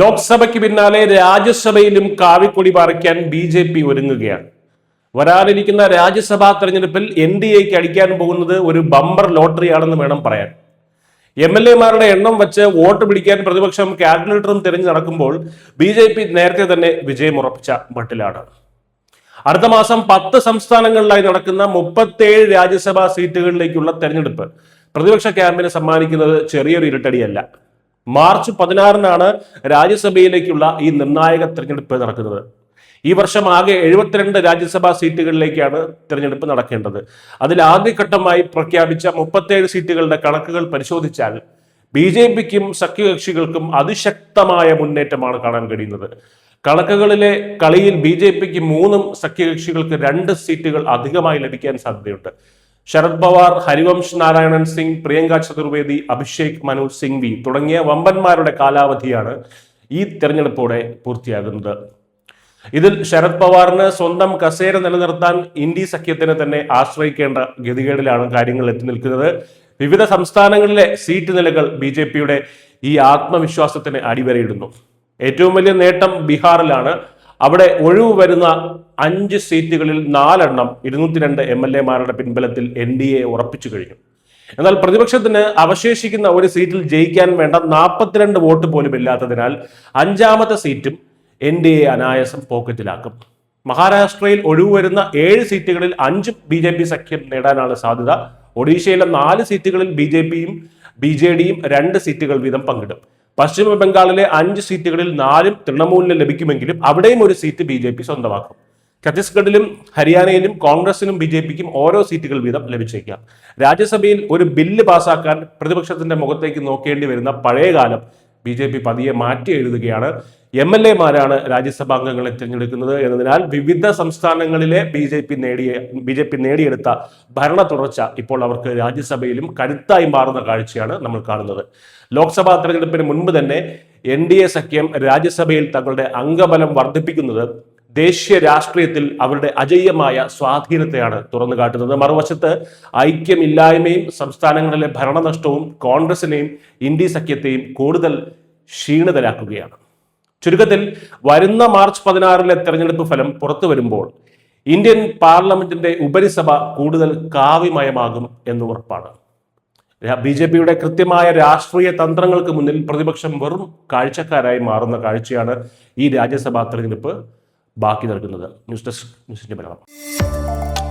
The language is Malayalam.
ലോക്സഭയ്ക്ക് പിന്നാലെ രാജ്യസഭയിലും കാവിക്കൊടി പാറിക്കാൻ ബി ഒരുങ്ങുകയാണ്. വരാനിരിക്കുന്ന രാജ്യസഭാ തെരഞ്ഞെടുപ്പിൽ NDAക്ക് അടിക്കാൻ പോകുന്നത് ഒരു ബമ്പർ ലോട്ടറിയാണെന്ന് വേണം പറയാൻ. MLA മാരുടെ എണ്ണം വെച്ച് വോട്ട് പിടിക്കാൻ പ്രതിപക്ഷം കാൽക്കുലേറ്ററും തിരഞ്ഞു നടക്കുമ്പോൾ BJP നേരത്തെ തന്നെ വിജയമുറപ്പിച്ച മട്ടിലാണ്. അടുത്ത മാസം 10 സംസ്ഥാനങ്ങളിലായി നടക്കുന്ന 37 രാജ്യസഭാ സീറ്റുകളിലേക്കുള്ള തെരഞ്ഞെടുപ്പ് പ്രതിപക്ഷ ക്യാമ്പിന് സമ്മാനിക്കുന്നത് ചെറിയൊരു ഇരുട്ടടിയല്ല. മാർച്ച് 16-നാണ് രാജ്യസഭയിലേക്കുള്ള ഈ നിർണായക തെരഞ്ഞെടുപ്പ് നടക്കുന്നത്. ഈ വർഷം ആകെ 72 രാജ്യസഭാ സീറ്റുകളിലേക്കാണ് തെരഞ്ഞെടുപ്പ് നടക്കേണ്ടത്. അതിൽ ആദ്യഘട്ടമായി പ്രഖ്യാപിച്ച 37 സീറ്റുകളുടെ കണക്കുകൾ പരിശോധിച്ചാൽ BJPക്കും സഖ്യകക്ഷികൾക്കും അതിശക്തമായ മുന്നേറ്റമാണ് കാണാൻ കഴിയുന്നത്. കണക്കുകളിലെ കളിയിൽ BJPക്ക് 3 സഖ്യകക്ഷികൾക്ക് 2 സീറ്റുകൾ അധികമായി ലഭിക്കാൻ സാധ്യതയുണ്ട്. ശരത് പവാർ, ഹരിവംശ് നാരായണൻ സിംഗ്, പ്രിയങ്ക ചതുർവേദി, അഭിഷേക് മനു സിംഗ്വി തുടങ്ങിയ വമ്പന്മാരുടെ കാലാവധിയാണ് ഈ തെരഞ്ഞെടുപ്പോടെ പൂർത്തിയാകുന്നത്. ഇതിൽ ശരത് പവാറിന് സ്വന്തം കസേര നിലനിർത്താൻ ഇന്ത്യ സഖ്യത്തിന് തന്നെ ആശ്രയിക്കേണ്ട ഗതികേടിലാണ് കാര്യങ്ങൾ എത്തി നിൽക്കുന്നത്. വിവിധ സംസ്ഥാനങ്ങളിലെ സീറ്റ് നിലകൾ BJPയുടെ ഈ ആത്മവിശ്വാസത്തിന് അടിവരയിടുന്നു. ഏറ്റവും വലിയ നേട്ടം ബീഹാറിലാണ്. അവിടെ ഒഴിവ് വരുന്ന 5 സീറ്റുകളിൽ 4 എണ്ണം 202 MLA-മാരുടെ പിൻബലത്തിൽ NDA ഉറപ്പിച്ചു കഴിഞ്ഞു. എന്നാൽ പ്രതിപക്ഷത്തിന് അവശേഷിക്കുന്ന ഒരു സീറ്റിൽ ജയിക്കാൻ വേണ്ട 42 വോട്ട് പോലും ഇല്ലാത്തതിനാൽ 5-ാമത്തെ സീറ്റും NDA അനായാസം പോക്കറ്റിലാക്കും. മഹാരാഷ്ട്രയിൽ ഒഴിവ് വരുന്ന 7 സീറ്റുകളിൽ 5 BJP സഖ്യം നേടാനാണ് സാധ്യത. ഒഡീഷയിലെ 4 സീറ്റുകളിൽ BJPയും BJDയും 2 സീറ്റുകൾ വീതം പങ്കിടും. പശ്ചിമ ബംഗാളിലെ 5 സീറ്റുകളിൽ 4 തൃണമൂലിന് ലഭിക്കുമെങ്കിലും അവിടെയും ഒരു സീറ്റ് BJP സ്വന്തമാക്കും. ഛത്തീസ്ഗഡിലും ഹരിയാനയിലും കോൺഗ്രസിനും BJPക്കും ഓരോ സീറ്റുകൾ വീതം ലഭിച്ചേക്കാം. രാജ്യസഭയിൽ ഒരു ബില്ല് പാസാക്കാൻ പ്രതിപക്ഷത്തിന്റെ മുഖത്തേക്ക് നോക്കേണ്ടി വരുന്ന പഴയകാലം BJP പതിയെ മാറ്റി എഴുതുകയാണ്. MLA-മാരാണ് രാജ്യസഭാംഗങ്ങളെ തിരഞ്ഞെടുക്കുന്നത് എന്നതിനാൽ വിവിധ സംസ്ഥാനങ്ങളിലെ BJP നേടിയെടുത്ത ഭരണ തുടർച്ച ഇപ്പോൾ അവർക്ക് രാജ്യസഭയിലും കരുത്തായി മാറുന്ന കാഴ്ചയാണ് നമ്മൾ കാണുന്നത്. ലോക്സഭാ തെരഞ്ഞെടുപ്പിന് മുൻപ് തന്നെ NDA സഖ്യം രാജ്യസഭയിൽ തങ്ങളുടെ അംഗബലം വർദ്ധിപ്പിക്കുന്നത് ദേശീയ രാഷ്ട്രീയത്തിൽ അവരുടെ അജയ്യമായ സ്വാധീനത്തെയാണ് തുറന്നു കാട്ടുന്നത്. മറുവശത്ത് ഐക്യമില്ലായ്മയും സംസ്ഥാനങ്ങളിലെ ഭരണനഷ്ടവും കോൺഗ്രസിനെയും ഇന്ത്യ സഖ്യത്തെയും കൂടുതൽ ക്ഷീണിതരാക്കുകയാണ്. ചുരുക്കത്തിൽ വരുന്ന മാർച്ച് 16-ലെ തെരഞ്ഞെടുപ്പ് ഫലം പുറത്തു വരുമ്പോൾ ഇന്ത്യൻ പാർലമെന്റിന്റെ ഉപരിസഭ കൂടുതൽ കാവ്യമയമാകും എന്ന് ഉറപ്പാണ്. BJPയുടെ കൃത്യമായ രാഷ്ട്രീയ തന്ത്രങ്ങൾക്ക് മുന്നിൽ പ്രതിപക്ഷം വെറും കാഴ്ചക്കാരായി മാറുന്ന കാഴ്ചയാണ് ഈ രാജ്യസഭാ തെരഞ്ഞെടുപ്പ് ബാക്കി നൽകുന്നത്. ന്യൂസ് ഡെസ്ക് ന്യൂസിന്റെ മലയാളം.